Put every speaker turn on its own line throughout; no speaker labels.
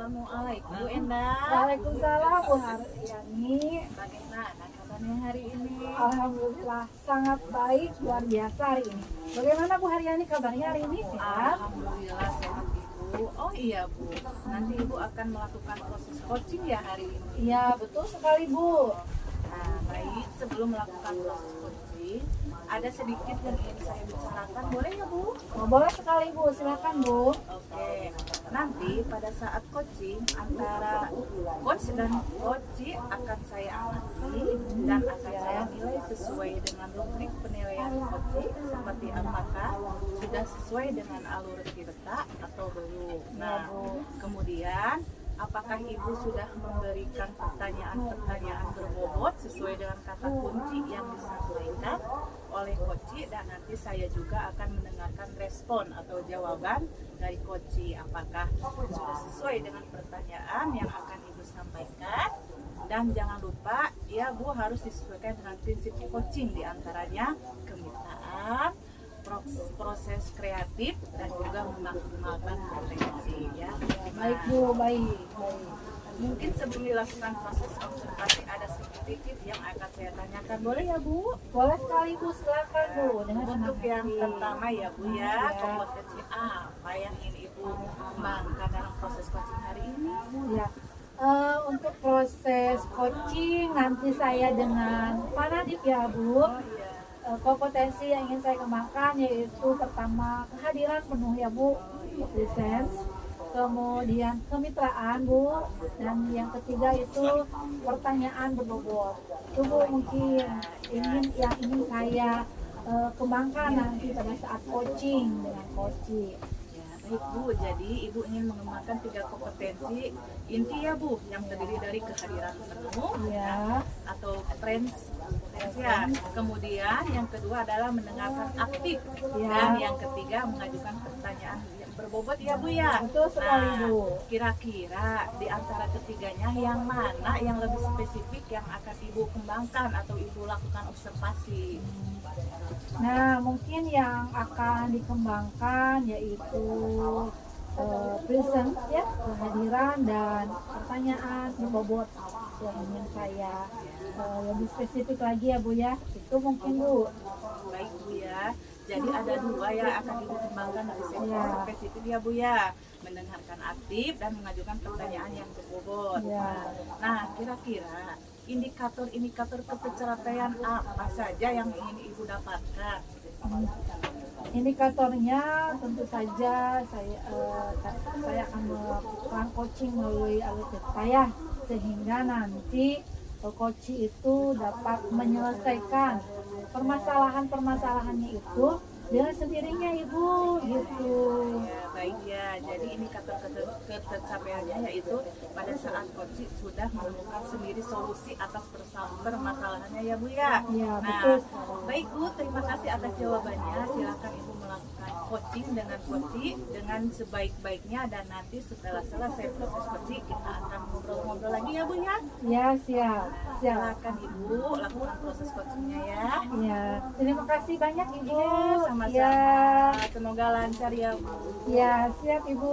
Assalamualaikum Bu Endah.
Waalaikumsalam Bu Haryani.
Bagaimana kabarnya hari ini?
Alhamdulillah sangat baik, luar biasa hari ini. Bagaimana Bu Haryani kabarnya hari ini? Sehat?
Alhamdulillah sehat Ibu. Oh iya Bu, nanti Ibu akan melakukan proses coaching ya hari ini?
Iya betul sekali Bu.
Nah baik, sebelum melakukan proses coaching, ada sedikit yang ingin saya bicarakan, boleh ya Bu?
Oh, boleh sekali Bu, silakan Bu.
Oke, nanti pada saat coaching antara coach dan coach akan saya amati dan akan saya nilai sesuai dengan rubrik penilaian coaching seperti apakah sudah sesuai dengan alur tirta atau belum. Nah, kemudian apakah Ibu sudah memberikan pertanyaan-pertanyaan berbobot sesuai dengan kata kunci yang disampaikan oleh coach, dan nanti saya juga akan mendengarkan respon atau jawaban dari coach apakah sudah sesuai dengan pertanyaan yang akan Ibu sampaikan. Dan jangan lupa ya Bu, harus disesuaikan dengan prinsip coaching, diantaranya kemitraan, proses kreatif, dan juga memaksimalkan potensi ya.
Baik Bu, baik.
Mungkin sebelum dilakukan proses observasi ada sedikit yang akan saya tanyakan, boleh ya Bu?
Boleh sekali Bu, silakan Bu. Dengan
Untuk
senang
yang
hati.
pertama ya Bu ya, kompetensi apa yang ingin Ibu kembangkan dalam proses coaching hari ini?
Ya. Untuk proses coaching nanti saya dengan Pak Nadif ya Bu. Kompetensi yang ingin saya kembangkan yaitu pertama kehadiran penuh ya Bu, presence, kemudian kemitraan Bu, dan yang ketiga itu pertanyaan berbobot. Itu Bu mungkin ingin saya kembangkan nanti pada saat coaching dengan coaching.
Baik Bu, jadi Ibu ingin mengembangkan 3 kompetensi inti ya Bu, yang terdiri dari kehadiran penuh
Ya.
atau trans ya. Kemudian yang kedua adalah mendengarkan aktif,
Ya.
dan yang ketiga mengajukan pertanyaan yang berbobot ya Bu ya.
Betul sekali Bu.
Kira-kira di antara ketiganya yang mana yang lebih spesifik yang akan Ibu kembangkan atau Ibu lakukan observasi?
Nah, mungkin yang akan dikembangkan yaitu presence ya, kehadiran dan pertanyaan berbobot yang ingin saya lebih spesifik lagi ya Bu ya. Itu mungkin Bu.
Baik Bu ya. Jadi ada 2 yang akan Ibu kembangkan lebih spesifik ya Bu ya. Mendengarkan aktif dan mengajukan pertanyaan yang berbobot.
Ya.
Nah, kira-kira indikator-indikator ketercapaian apa saja yang ingin Ibu dapatkan?
Indikatornya tentu saja saya akan melakukan coaching melalui alur tirta ya, sehingga nanti coach itu dapat menyelesaikan permasalahannya itu dengan sendirinya Ibu gitu.
Ya, baik ya. Jadi indikator ketercapaiannya yaitu pada saat coach sudah menemukan sendiri solusi atas permasalahannya ya Bu ya.
Ya,
Nah,
betul.
baik Bu, terima kasih atas jawabannya. Silakan Ibu melakukan coaching dengan coach dengan sebaik-baiknya, dan nanti setelah selesai proses coaching kita akan ngobrol-ngobrol lagi ya Bu ya.
Ya, siap.
Silakan Ibu lakukan proses coachingnya ya.
Ya, terima kasih banyak Ibu.
Iya, sama-sama.
Ya,
Semoga lancar ya Bu.
ya siap Ibu.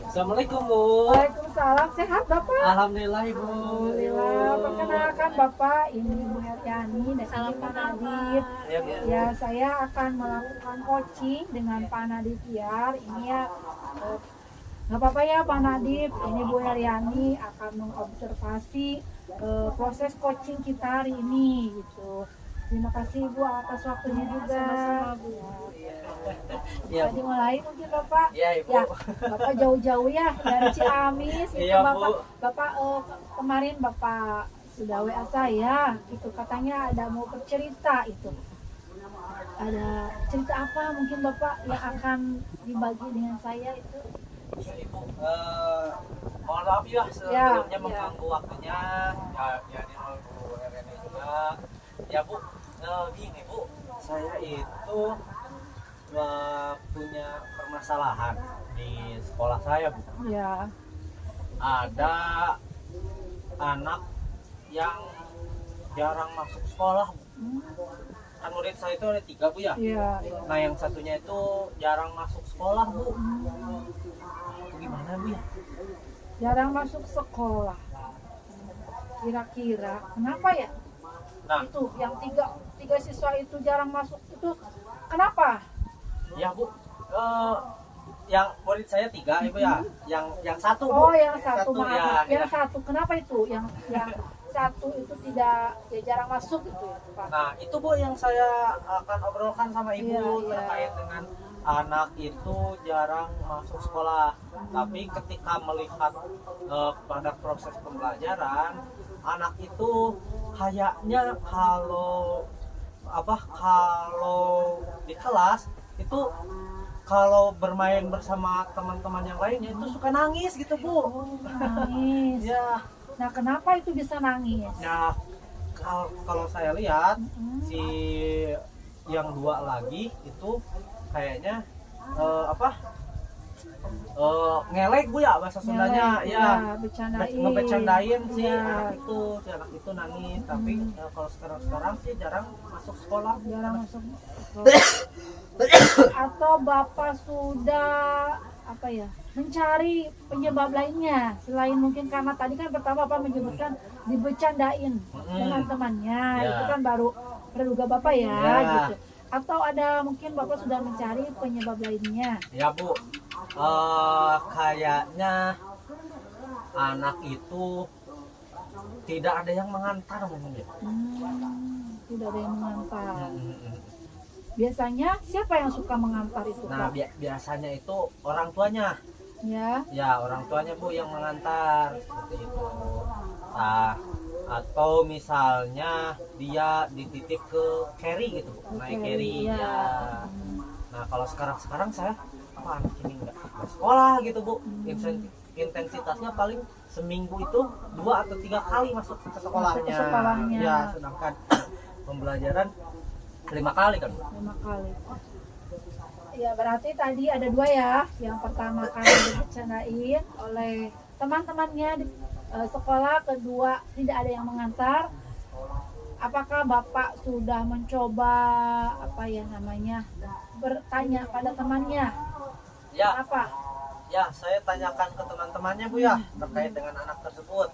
Assalamualaikum Bu.
Waalaikumsalam, sehat Bapak?
Alhamdulillah Ibu.
Alhamdulillah. Perkenalkan Bapak, ini Ibu Haryani dan ini Pak Nadif.
Ya, Bu.
Ya, saya akan melakukan coaching dengan Pak Nadif ya. Ini ya, nggak apa-apa ya Pak Nadif. Ini Bu Haryani akan mengobservasi proses coaching kita hari ini gitu. Terima kasih Bu atas waktunya juga.
Iya,
Tadi
Bu.
mulai mungkin Bapak.
Iya, Ibu.
Ya, Bapak jauh-jauh ya dari Ciamis gitu
Iya,
Bapak.
Bu.
Bapak kemarin Bapak sudah WA saya, itu katanya ada mau bercerita itu. Ada cerita apa mungkin Bapak yang akan dibagi dengan saya itu?
Iya, Ibu. Mohon maaf ya sebelumnya
Ya.
mengganggu waktunya. Ya di Bu Hereni juga. Ya Bu, gini Bu, saya itu punya permasalahan di sekolah saya Bu.
Ya.
Ada anak yang jarang masuk sekolah Bu. kan murid saya itu ada 3 Bu ya.
Iya, iya.
Nah yang satunya itu jarang masuk sekolah Bu. Itu gimana Bu ya?
Jarang masuk sekolah. Kira-kira kenapa ya?
Nah
Itu yang tiga siswa itu jarang masuk itu kenapa?
ya Bu, yang murid saya 3 Ibu ya. Yang satu Bu.
Oh, yang satu maaf.
ya,
Yang
ya.
satu kenapa itu? Yang satu itu tidak ya jarang masuk itu ya, Pak.
Nah itu Bu yang saya akan obrolkan sama Ibu
Iya, iya.
terkait dengan anak itu jarang masuk sekolah. Tapi ketika melihat pada proses pembelajaran, anak itu kayaknya kalau di kelas itu kalau bermain bersama teman-teman yang lainnya itu suka nangis gitu Bu.
Oh, nangis.
Ya,
Nah, kenapa itu bisa nangis?
nah kalau saya lihat
Mm-mm.
si yang 2 lagi itu kayaknya ngelek Bu ya bahasa Sundanya
Ngelek,
ya.
bercandain.
Ngebecandain si
Iya.
anak itu nangis. Tapi kalau sekarang sih jarang masuk sekolah.
Jarang masuk sekolah. Atau Bapak sudah mencari penyebab lainnya selain mungkin karena tadi kan pertama Bapak menyebutkan dibecandain dengan temannya,
Ya.
itu kan baru praduga Bapak ya,
Ya.
gitu. Atau ada mungkin Bapak sudah mencari penyebab lainnya.
Ya Bu, kayaknya anak itu tidak ada yang mengantar mungkin ya.
Tidak ada yang mengantar.
Hmm.
Biasanya siapa yang suka mengantar itu,
Nah
Pak?
biasanya itu orang tuanya.
Ya.
Ya orang tuanya Bu yang mengantar seperti itu. Nah atau misalnya dia dititip ke carry gitu Bu, naik carry
ya.
ya. Nah kalau sekarang saya anak ini nggak sekolah gitu Bu, intensitasnya paling seminggu itu 2 atau 3 kali masuk ke sekolahnya.
Masuk ke sekolahnya.
Ya sedangkan pembelajaran 5 kali kan Bu.
5 kali. Ya berarti tadi ada 2 ya. Yang pertama kali dibercandain oleh teman-temannya di sekolah, kedua tidak ada yang mengantar. Apakah Bapak sudah mencoba bertanya pada temannya?
Ya,
Apa?
ya saya tanyakan ke teman-temannya Bu ya terkait dengan anak tersebut.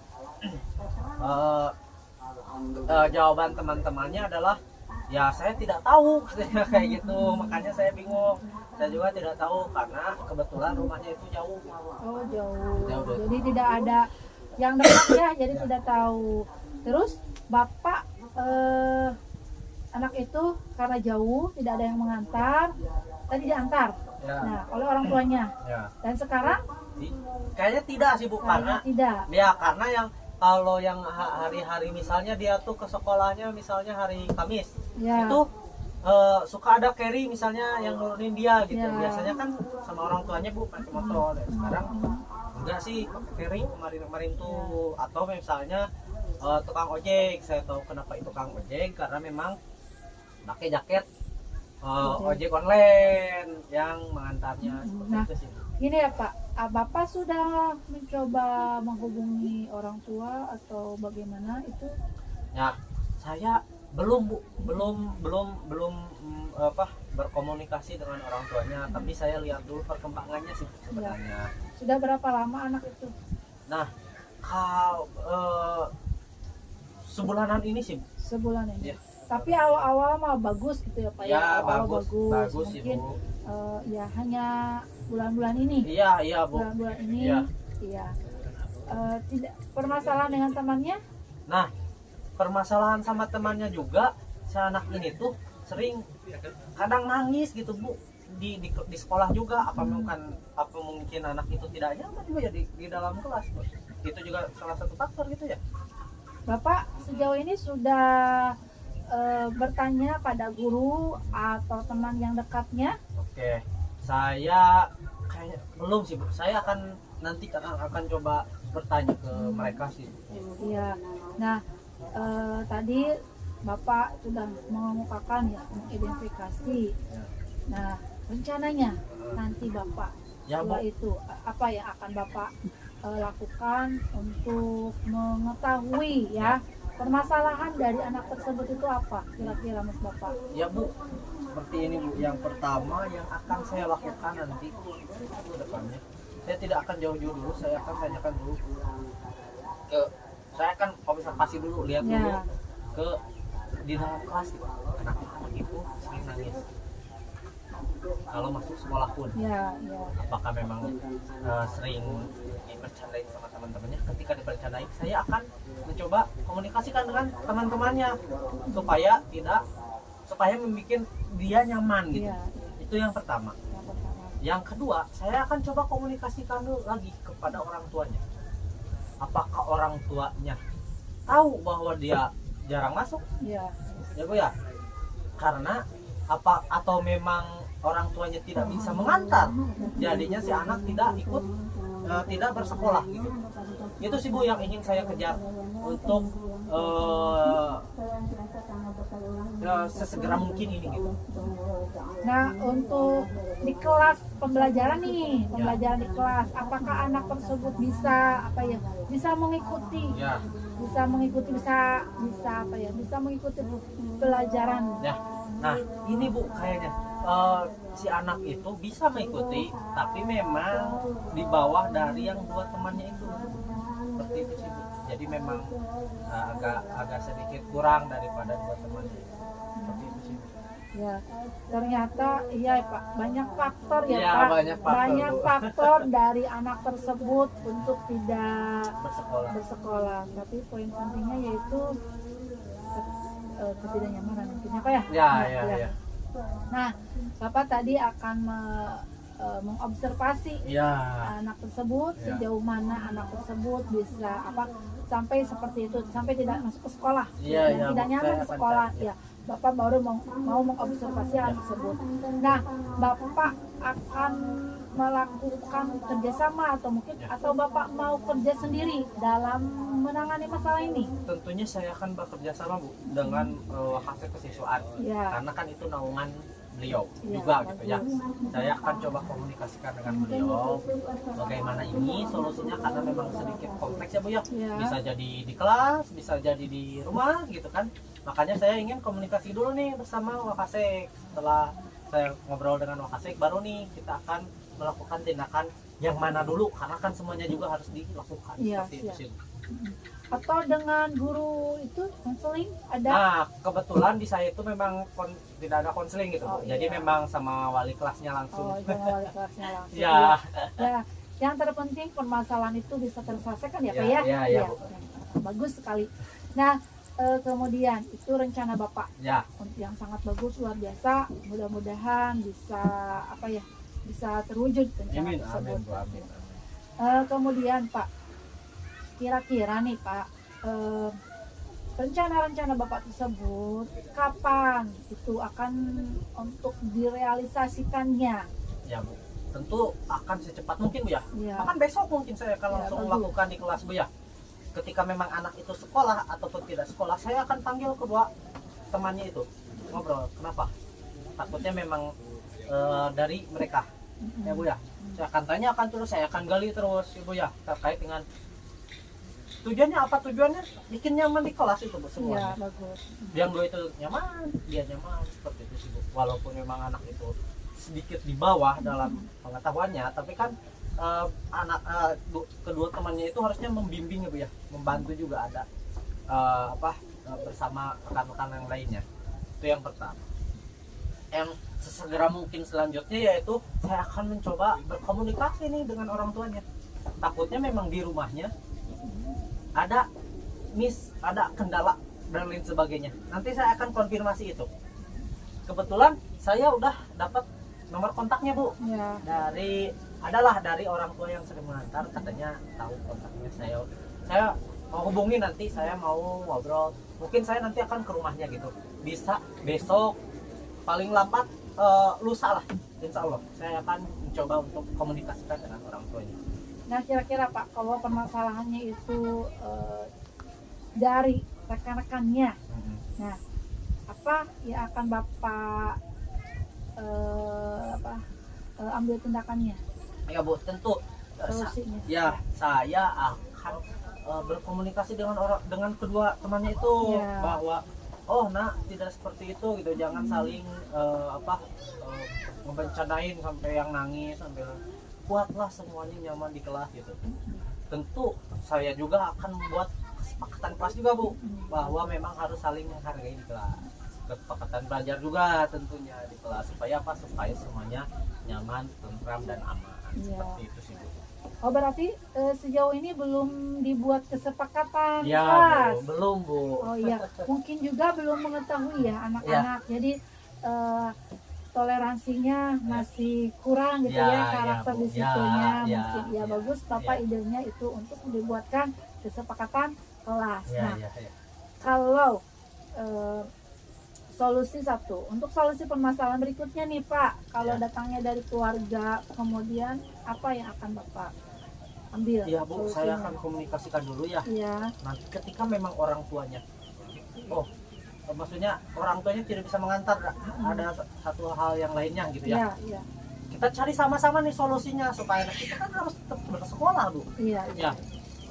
Jawaban teman-temannya adalah ya saya tidak tahu katanya kayak gitu, makanya saya bingung. Saya juga tidak tahu karena kebetulan rumahnya itu jauh.
Oh jauh.
Jauh.
Jadi tidak ada yang dekat ya, jadi tidak tahu. Terus Bapak anak itu karena jauh tidak ada yang mengantar, tadi diantar.
Ya.
Nah oleh orang tuanya.
Ya.
Dan sekarang
Kayaknya tidak sih Bu, karena
tidak.
ya karena yang kalau yang hari-hari misalnya dia tuh ke sekolahnya misalnya hari Kamis
Ya.
itu suka ada carry misalnya yang nurunin dia gitu.
Ya.
Biasanya kan sama orang tuanya Bu pakai motor. Dan sekarang enggak sih carry kemarin tuh, atau misalnya tukang ojek. Saya tahu kenapa itu tukang ojek karena memang pakai jaket ojek online yang mengantarnya.
Nah.
Itu sih.
Gini ya Pak, Bapak sudah mencoba menghubungi orang tua atau bagaimana itu?
Ya, saya belum Bu, belum berkomunikasi dengan orang tuanya, tapi saya lihat dulu perkembangannya sih sebenarnya.
Sudah berapa lama anak itu?
Nah, kalau sebulanan ini sih Bu.
Sebulan ini.
Ya.
Tapi awal-awal mah bagus gitu ya Pak
Ya,
Awal-awal
bagus sih
Mungkin
Bu.
ya hanya bulan-bulan ini.
Iya Bu.
Bulan-bulan ini.
Iya.
Iya. Tidak permasalahan dengan temannya?
Nah, permasalahan sama temannya juga, si anak ini tuh sering kadang nangis gitu Bu. Di sekolah juga apa mungkin anak itu tidak nyaman juga ya di dalam kelas Bu. Itu juga salah satu faktor gitu ya.
Bapak sejauh ini sudah bertanya pada guru atau teman yang dekatnya?
Oke, saya kayak belum sih Bu. Saya nanti akan coba bertanya ke mereka sih.
Iya. Nah, tadi Bapak sudah mengemukakan ya, mengidentifikasi.
Ya.
Nah, rencananya nanti Bapak
Ya,
setelah
Bu.
itu apa yang akan Bapak lakukan untuk mengetahui ya permasalahan dari anak tersebut itu apa kira-kira Mas Bapak?
Ya Bu, seperti ini Bu. Yang pertama yang akan saya lakukan nanti ke depannya, saya tidak akan jauh-jauh dulu, saya akan tanyakan dulu ke, saya akan observasi dulu, lihat dulu
Ya.
ke di dalam kelas gitu. Kenapa anak itu sering nangis kalau masuk sekolah pun?
Ya.
Apakah memang sering dibercandain sama teman-temannya? Ketika dibercandain, saya akan mencoba komunikasikan dengan teman-temannya supaya membuat dia nyaman gitu.
Ya.
Itu yang pertama.
Yang pertama.
Yang kedua, saya akan coba komunikasikan dulu lagi kepada orang tuanya. Apakah orang tuanya tahu bahwa dia jarang masuk?
Ya.
Ya Bu ya. Karena apa atau memang orang tuanya tidak bisa mengantar, jadinya si anak tidak ikut, tidak bersekolah gitu. Itu sih Bu yang ingin saya kejar untuk sesegera mungkin ini gitu.
Nah, untuk di kelas pembelajaran nih, pembelajaran di kelas, apakah anak tersebut bisa bisa mengikuti, bisa mengikuti pelajaran?
Ya, nah ini Bu kayaknya si anak itu bisa mengikuti, tapi memang di bawah dari yang dua temannya itu, seperti itu sih Bu. Jadi memang agak sedikit kurang daripada dua temannya, seperti itu sih Bu.
Ya, ternyata iya Pak, banyak faktor ya,
Ya,
Pak.
banyak faktor, Bu.
faktor dari anak tersebut untuk tidak
bersekolah.
Tapi poin pentingnya yaitu ketidaknyamanan mungkin Pak ya.
Ya.
Nah, Bapak tadi akan mengobservasi anak tersebut, sejauh mana anak tersebut bisa sampai seperti itu, sampai tidak masuk ke sekolah, tidak nyaman di sekolah. Bapak baru mau mengobservasi anak tersebut. Nah, Bapak akan melakukan kerjasama atau Bapak mau kerja sendiri dalam menangani masalah ini?
Tentunya saya akan bekerja sama Bu dengan Wakasek Kesiswaan, karena kan itu naungan beliau juga gitu ya. Saya akan coba komunikasikan dengan beliau bagaimana ini solusinya, karena memang sedikit kompleks ya Bu ya. Bisa jadi di kelas, bisa jadi di rumah gitu kan. Makanya saya ingin komunikasi dulu nih bersama Wakasek. Setelah saya ngobrol dengan Wakasek, baru nih kita akan melakukan tindakan yang mana dulu, karena kan semuanya juga harus dilakukan. Seperti itu sih.
Atau dengan guru itu konseling ada?
Nah, kebetulan di saya itu memang tidak ada konseling gitu. Jadi memang sama wali kelasnya langsung.
Sama wali kelasnya langsung.
Ya,
yang terpenting permasalahan itu bisa terselesaikan ya Pak ya?
Ya.
Bagus sekali. Nah, kemudian itu rencana Bapak yang sangat bagus, luar biasa. Mudah-mudahan bisa bisa terwujud rencana tersebut.
Amin.
Kemudian Pak, kira-kira nih Pak, rencana-rencana Bapak tersebut kapan itu akan untuk direalisasikannya?
Ya Bu, tentu akan secepat mungkin Bu ya. Bahkan besok mungkin saya akan langsung melakukan di kelas Bu ya. Ketika memang anak itu sekolah ataupun tidak sekolah, saya akan panggil kedua temannya itu, ngobrol. Kenapa? Takutnya memang dari mereka ya Bu ya. Saya akan tanyakan terus, saya akan gali terus ya Bu ya, terkait dengan tujuannya bikin nyaman di kelas itu Bu semuanya.
Bagus.
Yang dua itu nyaman, dia nyaman, seperti itu sih Bu. Walaupun memang anak itu sedikit di bawah dalam pengetahuannya, tapi kan kedua temannya itu harusnya membimbing ya Bu ya, membantu juga ada bersama rekan-rekan yang lainnya. Itu yang pertama. Yang sesegera mungkin selanjutnya yaitu saya akan mencoba berkomunikasi nih dengan orang tuanya. Takutnya memang di rumahnya ada kendala dan lain sebagainya. Nanti saya akan konfirmasi itu. Kebetulan saya udah dapat nomor kontaknya Bu. Dari orang tua yang sering mengantar, katanya tahu kontaknya. Saya mau hubungi, nanti saya mau ngobrol. Mungkin saya nanti akan ke rumahnya gitu. Bisa besok, paling lambat lusa lah. Insya Allah saya akan mencoba untuk komunikasikan dengan orang tuanya.
Nah, kira-kira Pak, kalau permasalahannya itu dari rekan-rekannya, nah apa yang akan Bapak ambil tindakannya?
Ya Bu, tentu
Solusinya.
saya akan berkomunikasi dengan kedua temannya itu,
Iya.
bahwa oh nak tidak seperti itu gitu, jangan saling ngebencanain sampai yang nangis, sampai buatlah semuanya nyaman di kelas gitu. Tentu saya juga akan membuat kesepakatan kelas juga Bu, bahwa memang harus saling menghargai di kelas, kesepakatan belajar juga tentunya di kelas, supaya apa, supaya semuanya nyaman, tentram dan aman.
Iya.
Seperti itu sih Bu.
Oh berarti sejauh ini belum dibuat kesepakatan
Ya
kelas.
Bu, belum Bu.
Oh iya, mungkin juga belum mengetahui ya anak-anak. Jadi toleransinya masih kurang gitu
Ya,
ya,
ya,
karakter
Bu.
disiplinnya
Ya,
mungkin. Ya,
ya,
bagus Bapak
ya.
idenya itu untuk dibuatkan kesepakatan kelas.
Ya,
Nah,
ya, ya.
kalau solusi satu, untuk solusi permasalahan berikutnya nih Pak, kalau
Ya.
datangnya dari keluarga, kemudian apa yang akan Bapak ambil?
Iya Bu, saya
solusinya?
akan komunikasikan dulu ya.
Iya,
Nanti ketika memang orang tuanya, maksudnya orang tuanya tidak bisa mengantar, ada satu hal yang lainnya gitu ya.
iya, iya,
Kita cari sama-sama nih solusinya, supaya anak kita kan harus tetap bersekolah Bu.
iya,
Ya,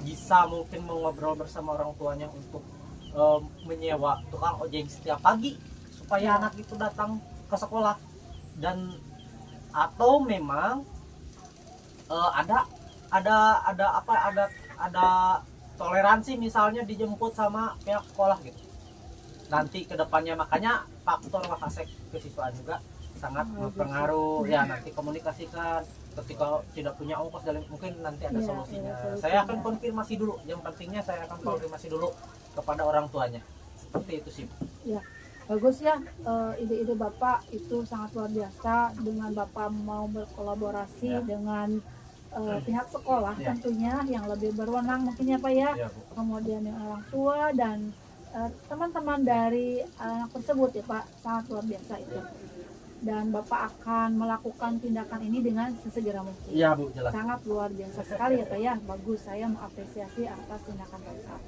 bisa mungkin mengobrol bersama orang tuanya untuk menyewa tukang ojek setiap pagi, supaya anak itu datang ke sekolah. Dan atau memang ada toleransi, misalnya dijemput sama pihak sekolah gitu nanti ke depannya. Makanya faktor Wakasek kesiswaan juga sangat berpengaruh ya. Nanti komunikasikan, ketika tidak punya ongkos dan mungkin nanti ada
Iya,
solusinya.
ada solusinya.
Saya akan konfirmasi dulu, yang pentingnya saya akan konfirmasi dulu kepada orang tuanya, seperti itu sih.
ya. Bagus ya, ide-ide Bapak itu sangat luar biasa dengan Bapak mau berkolaborasi
Ya.
dengan pihak sekolah
Ya.
tentunya yang lebih berwenang mungkin ya Pak ya.
Ya Bu.
Kemudian yang orang tua dan teman-teman dari anak tersebut ya Pak, sangat luar biasa itu. Dan Bapak akan melakukan tindakan ini dengan sesegera mungkin.
Iya Bu, jelas.
Sangat luar biasa sekali ya Pak ya. Bagus, saya mengapresiasi atas tindakan Bapak.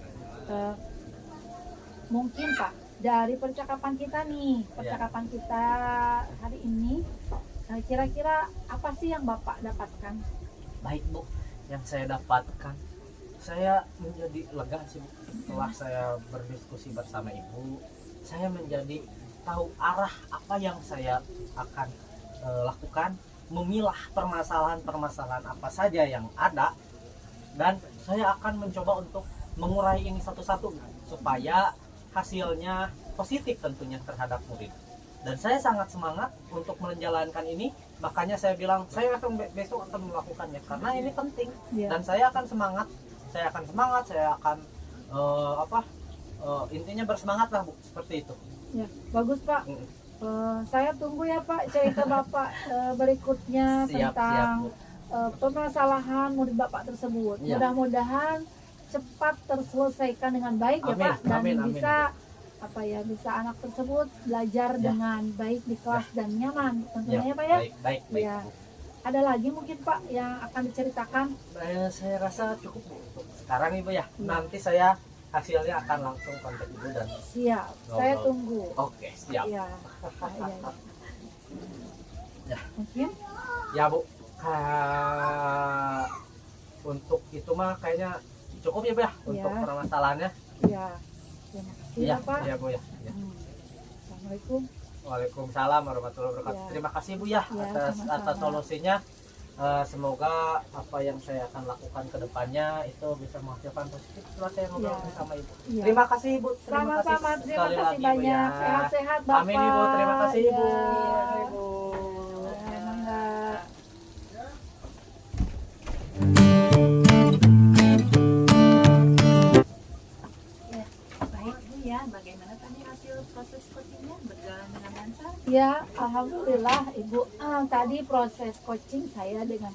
Mungkin Pak, dari percakapan kita nih, percakapan kita hari ini, kira-kira apa sih yang Bapak dapatkan?
Baik Bu, yang saya dapatkan, saya menjadi lega sih Bu. Setelah saya berdiskusi bersama Ibu, saya menjadi tahu arah apa yang saya akan lakukan, memilah permasalahan-permasalahan apa saja yang ada, dan saya akan mencoba untuk mengurai ini satu-satu supaya hasilnya positif tentunya terhadap murid. Dan saya sangat semangat untuk menjalankan ini, makanya saya bilang saya akan besok akan melakukannya karena ini penting.
Ya.
Dan saya akan semangat, saya akan intinya bersemangat lah Bu, seperti itu.
Ya, bagus Pak. Saya tunggu ya Pak cerita Bapak berikutnya tentang
Bu.
permasalahan murid Bapak tersebut.
Ya.
Mudah-mudahan cepat terselesaikan dengan baik ya
Amin,
Pak, dan
amin, amin,
bisa bisa anak tersebut belajar
Ya.
dengan baik di kelas dan nyaman tentunya ya Pak ya.
Baik
Ya.
Bu.
Ada lagi mungkin Pak yang akan diceritakan?
Saya rasa cukup Bu untuk sekarang Ibu ya.
Ya.
Nanti saya hasilnya akan langsung kontak Ibu dan
Siap, saya
Ngobrol.
tunggu.
oke, siap.
Ya. Ya.
Ya.
Mungkin
Ya Bu, untuk itu mah kayaknya cukup ya Bu ya, untuk
Ya.
permasalahannya.
ya. Terima kasih ya, Pak.
Ya Bu ya. Ya.
Assalamualaikum.
Waalaikumsalam warahmatullahi wabarakatuh.
Ya.
Terima kasih Bu ya,
Ya,
atas
sama-sama.
solusinya. Semoga apa yang saya akan lakukan ke depannya itu bisa menghasilkan positif setelah saya ngobrol
Ya.
bersama Ibu.
Ya.
Terima kasih Ibu.
Sama-sama, terima
sekali
kasih
lagi, Bu,
banyak.
ya.
Sehat-sehat Bapak.
Amin Ibu, terima kasih Ibu.
Ya.
Terima kasih, Ibu.
Ya, mangga.
Ya, baik Bu ya, bagaimana tadi hasil proses coachingnya, berjalan dengan lancar?
Ya, alhamdulillah Ibu. Tadi proses coaching saya dengan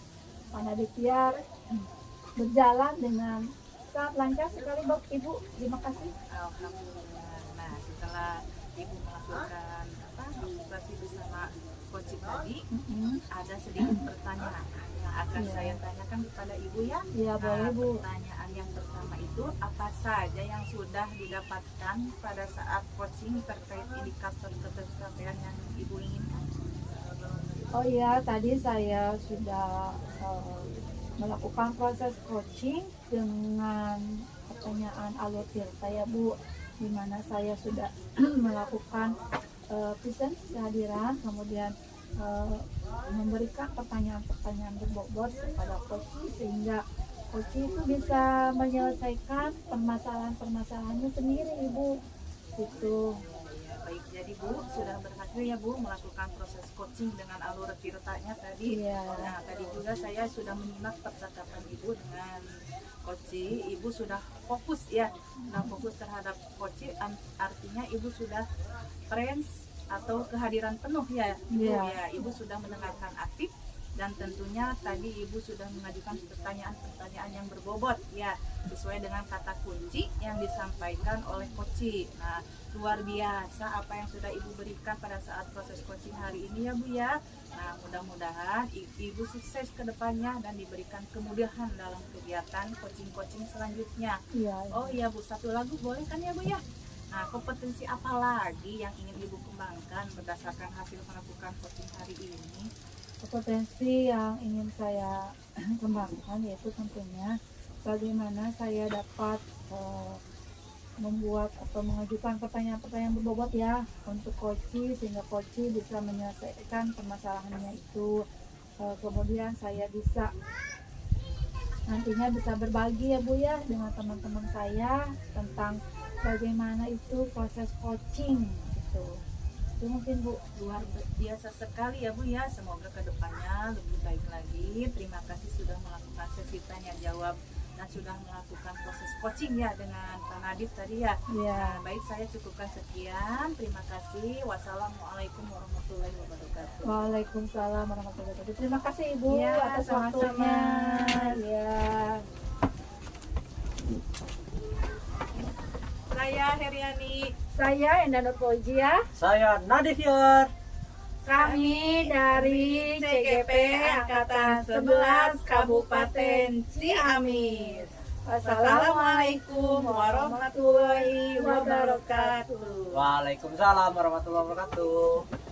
Pak Naditya berjalan dengan sangat lancar sekali Bapak Ibu. Terima kasih.
Alhamdulillah. Nah, setelah Ibu melakukan konsultasi bersama coaching tadi, ada sedikit pertanyaan yang akan
Ya.
saya tanyakan kepada Ibu ya.
Ya, boleh Bu.
Pertanyaan yang pertama itu, apa saja yang sudah didapatkan pada saat coaching terkait indikator ketercapaian yang Ibu inginkan?
Oh iya, tadi saya sudah melakukan proses coaching dengan pertanyaan alur tirta ya Bu, di mana saya sudah melakukan present kehadiran, kemudian memberikan pertanyaan-pertanyaan berbobot kepada Koci sehingga Koci itu bisa menyelesaikan permasalahan-permasalahannya sendiri Ibu gitu.
Ya, baik, jadi Bu sudah berhasil ya Bu melakukan proses coaching dengan alur tirtanya tadi.
Iya.
Nah, tadi juga saya sudah menyimak percakapan Ibu dengan Koci. Ibu sudah fokus ya, nah fokus terhadap Koci, artinya Ibu sudah friends atau kehadiran penuh ya Ibu.
Iya.
Ya, Ibu sudah mendengarkan aktif dan tentunya tadi Ibu sudah mengajukan pertanyaan-pertanyaan yang berbobot ya sesuai dengan kata kunci yang disampaikan oleh Koci. Nah, luar biasa apa yang sudah Ibu berikan pada saat proses coaching hari ini ya Bu ya. Nah, mudah-mudahan Ibu sukses ke depannya dan diberikan kemudahan dalam kegiatan coaching-coaching selanjutnya.
Iya.
Oh iya Bu, satu lagu boleh kan ya Bu ya? Nah, kompetensi apa lagi yang ingin Ibu kembangkan berdasarkan hasil melakukan coaching hari ini?
Potensi yang ingin saya kembangkan yaitu tentunya bagaimana saya dapat membuat atau mengajukan pertanyaan-pertanyaan berbobot ya untuk Koci sehingga Koci bisa menyelesaikan permasalahannya itu. Kemudian saya bisa nantinya bisa berbagi ya Bu ya dengan teman-teman saya tentang bagaimana itu proses coaching gitu. Itu mungkin Bu.
Luar biasa sekali ya Bu ya, semoga kedepannya lebih baik lagi. Terima kasih sudah melakukan sesi tanya jawab dan sudah melakukan proses coaching ya dengan Pak Nadif tadi ya.
Iya.
Nah, baik, saya cukupkan sekian, terima kasih. Wassalamualaikum warahmatullahi wabarakatuh.
Waalaikumsalam warahmatullahi wabarakatuh. Terima kasih Ibu
Iya,
atas
sama-sama.
waktunya. Ya.
Saya Heriani,
Saya Endano Fauzia.
Saya Nadif Yor.
Kami dari CGP Angkatan 11 Kabupaten Ciamis.
Assalamualaikum warahmatullahi wabarakatuh.
Waalaikumsalam warahmatullahi wabarakatuh.